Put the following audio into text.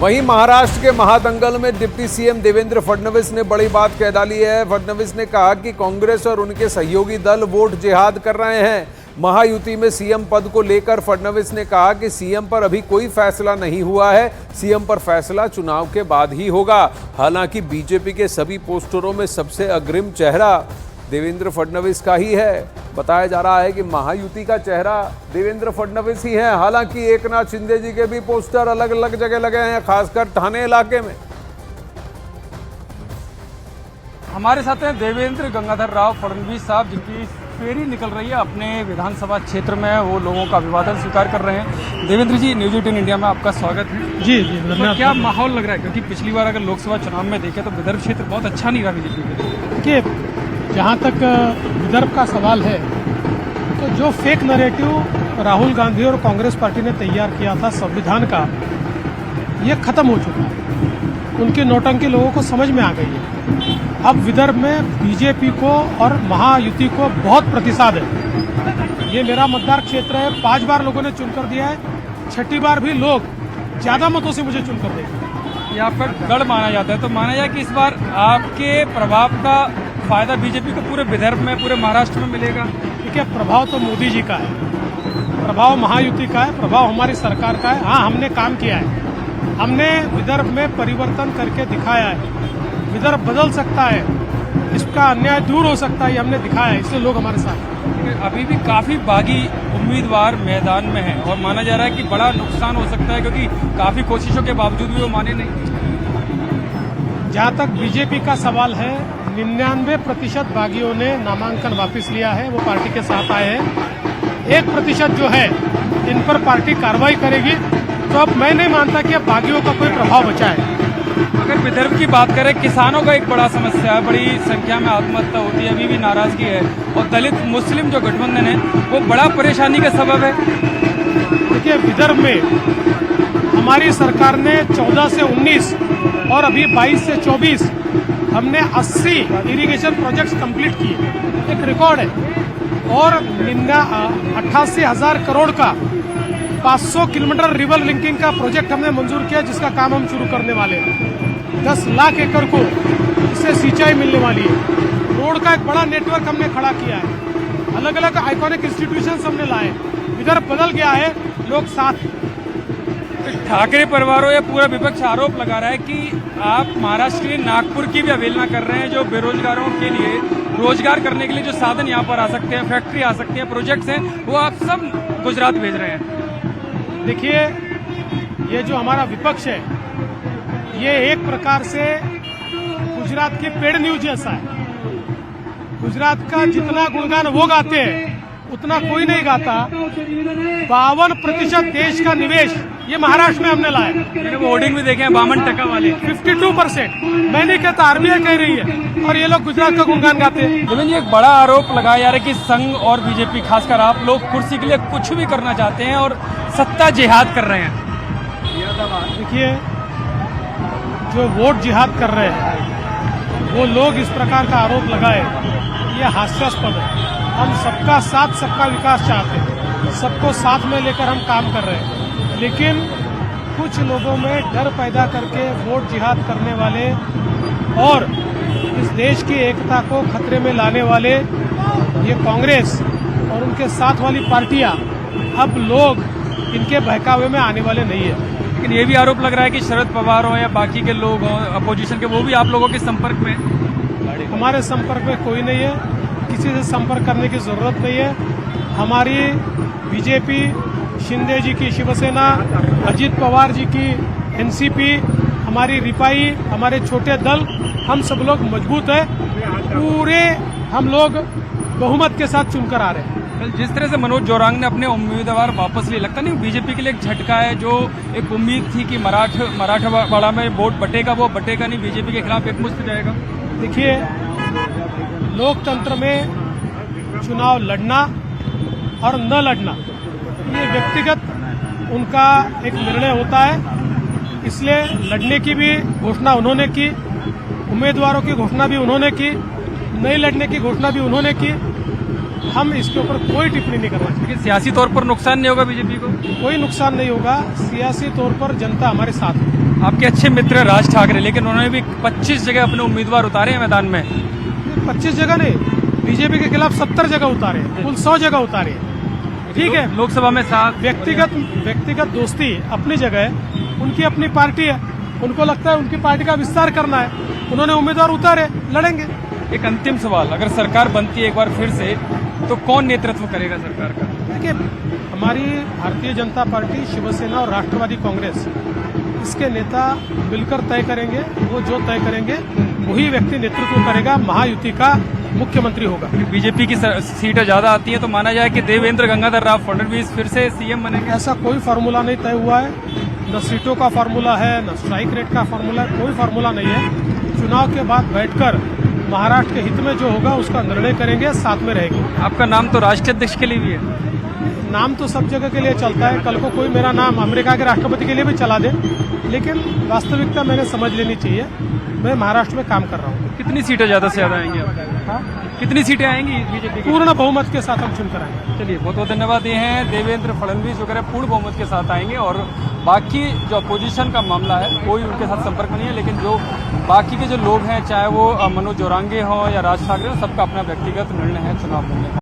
वहीं महाराष्ट्र के महादंगल में डिप्टी सीएम देवेंद्र फडणवीस ने बड़ी बात कह डाली है। फडणवीस ने कहा कि कांग्रेस और उनके सहयोगी दल वोट जिहाद कर रहे हैं। महायुति में सीएम पद को लेकर फडणवीस ने कहा कि सीएम पर अभी कोई फैसला नहीं हुआ है, सीएम पर फैसला चुनाव के बाद ही होगा। हालांकि बीजेपी के सभी पोस्टरों में सबसे अग्रिम चेहरा देवेंद्र फडणवीस का ही है। बताया जा रहा है कि महायुति का चेहरा देवेंद्र फडणवीस ही है। हालांकि एकनाथ शिंदे जी के भी पोस्टर अलग अलग जगह लगे हैं, खासकर ठाणे इलाके में। हमारे साथ हैं देवेंद्र गंगाधर राव फडणवीस साहब, जिनकी फेरी निकल रही है अपने विधानसभा क्षेत्र में। वो लोगों का अभिवादन स्वीकार कर रहे हैं। देवेंद्र जी, न्यूज 18 इंडिया में आपका स्वागत है। जी तो क्या माहौल लग रहा है, क्योंकि पिछली बार अगर लोकसभा चुनाव में देखें तो विदर्भ क्षेत्र बहुत अच्छा नहीं रहा बीजेपी के लिए। देखिए, जहाँ तक विदर्भ का सवाल है तो जो फेक नैरेटिव राहुल गांधी और कांग्रेस पार्टी ने तैयार किया था संविधान का, ये खत्म हो चुका है। उनकी नौटंकी लोगों को समझ में आ गई है। अब विदर्भ में बीजेपी को और महायुति को बहुत प्रतिसाद है। ये मेरा मतदार क्षेत्र है, 5 बार लोगों ने चुनकर दिया है, 6ठी बार भी लोग ज्यादा मतों से मुझे चुनकर देंगे। ये आपका गढ़ माना जाता है, तो माना जाए कि इस बार आपके प्रभाव का फायदा बीजेपी को पूरे विदर्भ में, पूरे महाराष्ट्र में मिलेगा। देखिए, प्रभाव तो मोदी जी का है, प्रभाव महायुति का है, प्रभाव हमारी सरकार का है। हाँ, हमने काम किया है, हमने विदर्भ में परिवर्तन करके दिखाया है। विदर्भ बदल सकता है, इसका अन्याय दूर हो सकता है, ये हमने दिखाया है, इसलिए लोग हमारे साथ हैं। अभी भी काफी बागी उम्मीदवार मैदान में हैं और माना जा रहा है कि बड़ा नुकसान हो सकता है, क्योंकि काफी कोशिशों के बावजूद भी वो माने नहीं। जहाँ तक बीजेपी का सवाल है, 99% बागियों ने नामांकन वापस लिया है, वो पार्टी के साथ आए हैं। 1% जो है, इन पर पार्टी कार्रवाई करेगी। तो अब मैं नहीं मानता कि अब बागियों का कोई प्रभाव बचा है। अगर विदर्भ की बात करें, किसानों का एक बड़ा समस्या है, बड़ी संख्या में आत्महत्या होती है, अभी भी नाराजगी है, और दलित मुस्लिम जो गठबंधन है वो बड़ा परेशानी का सबब है। देखिए, विदर्भ में हमारी सरकार ने 14 से 19 और अभी 22 से 24 हमने 80 इरिगेशन प्रोजेक्ट्स कंप्लीट किए, एक रिकॉर्ड है। और 88,000 करोड़ का 500 किलोमीटर रिवर लिंकिंग का प्रोजेक्ट हमने मंजूर किया, जिसका काम हम शुरू करने वाले हैं। 10 लाख एकड़ को इससे सिंचाई मिलने वाली है। रोड का एक बड़ा नेटवर्क हमने खड़ा किया है। अलग अलग आइकॉनिक इंस्टीट्यूशंस हमने लाए। विदर्भ बदल गया है, लोग साथ। ठाकरे परिवारों या पूरा विपक्ष आरोप लगा रहा है कि आप महाराष्ट्र के नागपुर की भी अवहेलना कर रहे हैं, जो बेरोजगारों के लिए रोजगार करने के लिए जो साधन यहाँ पर आ सकते हैं, फैक्ट्री आ सकती है, प्रोजेक्ट्स हैं, वो आप सब गुजरात भेज रहे हैं। देखिए, ये जो हमारा विपक्ष है, ये एक प्रकार से गुजरात की पेड न्यूज जैसा है। गुजरात का जितना गुणगान वो गाते हैं, उतना कोई नहीं गाता। 52% देश का निवेश ये महाराष्ट्र में हमने लाया। मैंने वो होर्डिंग भी देखे हैं, 52% वाले। 52%। मैं नहीं कहता, आरबीआई कह रही है, और ये लोग गुजरात का गुणगान गाते हैं। लेकिन ये एक बड़ा आरोप लगाया जा रहा है कि संघ और बीजेपी, खासकर आप लोग कुर्सी के लिए कुछ भी करना चाहते हैं और सत्ता जिहाद कर रहे हैं। देखिए, जो वोट जिहाद कर रहे हैं वो लोग इस प्रकार का आरोप लगाए, ये हास्यास्पद है। हम सबका साथ, सबका विकास चाहते हैं, सबको साथ में लेकर हम काम कर रहे हैं। लेकिन कुछ लोगों में डर पैदा करके वोट जिहाद करने वाले और इस देश की एकता को खतरे में लाने वाले ये कांग्रेस और उनके साथ वाली पार्टियां, अब लोग इनके बहकावे में आने वाले नहीं है। लेकिन ये भी आरोप लग रहा है कि शरद पवार हो या बाकी के लोग हो अपोजिशन के, वो भी आप लोगों के संपर्क में। हमारे संपर्क में कोई नहीं है, किसी से संपर्क करने की जरूरत नहीं है। हमारी बीजेपी, शिंदे जी की शिवसेना, अजित पवार जी की एनसीपी, हमारी रिपाई, हमारे छोटे दल, हम सब लोग मजबूत है। पूरे हम लोग बहुमत के साथ चुनकर आ रहे हैं। जिस तरह से मनोज जोरांग ने अपने उम्मीदवार वापस लिए, लगता नहीं बीजेपी के लिए एक झटका है? जो एक उम्मीद थी कि मराठवाड़ा में वोट बटेगा, वो बटेगा नहीं, बीजेपी के खिलाफ एकमुश्त जाएगा। देखिए, लोकतंत्र में चुनाव लड़ना और न लड़ना, ये व्यक्तिगत उनका एक निर्णय होता है। इसलिए लड़ने की भी घोषणा उन्होंने की, उम्मीदवारों की घोषणा भी उन्होंने की, नहीं लड़ने की घोषणा भी उन्होंने की। हम इसके ऊपर कोई टिप्पणी नहीं करना चाहिए। सियासी तौर पर नुकसान नहीं होगा बीजेपी को? कोई नुकसान नहीं होगा। सियासी तौर पर जनता हमारे साथ है। आपके अच्छे मित्र राज ठाकरे, लेकिन उन्होंने भी 25 जगह अपने उम्मीदवार उतारे हैं मैदान में। 25 जगह नहीं, बीजेपी के खिलाफ 70 जगह उतारे, कुल 100 जगह उतारे। ठीक है, लोकसभा में 7। व्यक्तिगत दोस्ती अपनी जगह है, उनकी अपनी पार्टी है, उनको लगता है उनकी पार्टी का विस्तार करना है, उन्होंने उम्मीदवार उतारे, लड़ेंगे। एक अंतिम सवाल, अगर सरकार बनती है एक बार फिर से तो कौन नेतृत्व करेगा सरकार का? देखिए, हमारी भारतीय जनता पार्टी, शिवसेना और राष्ट्रवादी कांग्रेस, इसके नेता मिलकर तय करेंगे। वो जो तय करेंगे वही व्यक्ति नेतृत्व करेगा, महायुति का मुख्यमंत्री होगा। बीजेपी की सीटें ज्यादा आती हैं तो माना जाए कि देवेंद्र गंगाधर राव फडणवीस फिर से सीएम बनेंगे। ऐसा कोई फार्मूला नहीं तय हुआ है, न सीटों का फार्मूला है, न स्ट्राइक रेट का फार्मूला है, कोई फार्मूला नहीं है। चुनाव के बाद बैठकर महाराष्ट्र के हित में जो होगा उसका निर्णय करेंगे, साथ में रहेंगे। आपका नाम तो राष्ट्रीय अध्यक्ष के लिए भी है। नाम तो सब जगह के लिए चलता है, कल को कोई मेरा नाम अमेरिका के राष्ट्रपति के लिए भी चला दे, लेकिन वास्तविकता मैंने समझ लेनी चाहिए। मैं महाराष्ट्र में काम कर रहा हूँ। कितनी सीटें ज्यादा से ज्यादा आएंगी? हाँ, कितनी सीटें आएंगी बीजेपी की? पूर्ण बहुमत के साथ हम चुनकर आएंगे। चलिए, बहुत बहुत धन्यवाद। ये हैं देवेंद्र फडणवीस वगैरह पूर्ण बहुमत के साथ आएंगे, और बाकी जो अपोजिशन का मामला है कोई उनके साथ संपर्क में नहीं है, लेकिन जो बाकी के जो लोग हैं, चाहे वो मनोज जोरांगे हो या राज ठाकरे हो, सबका अपना व्यक्तिगत निर्णय है चुनाव लड़ने का।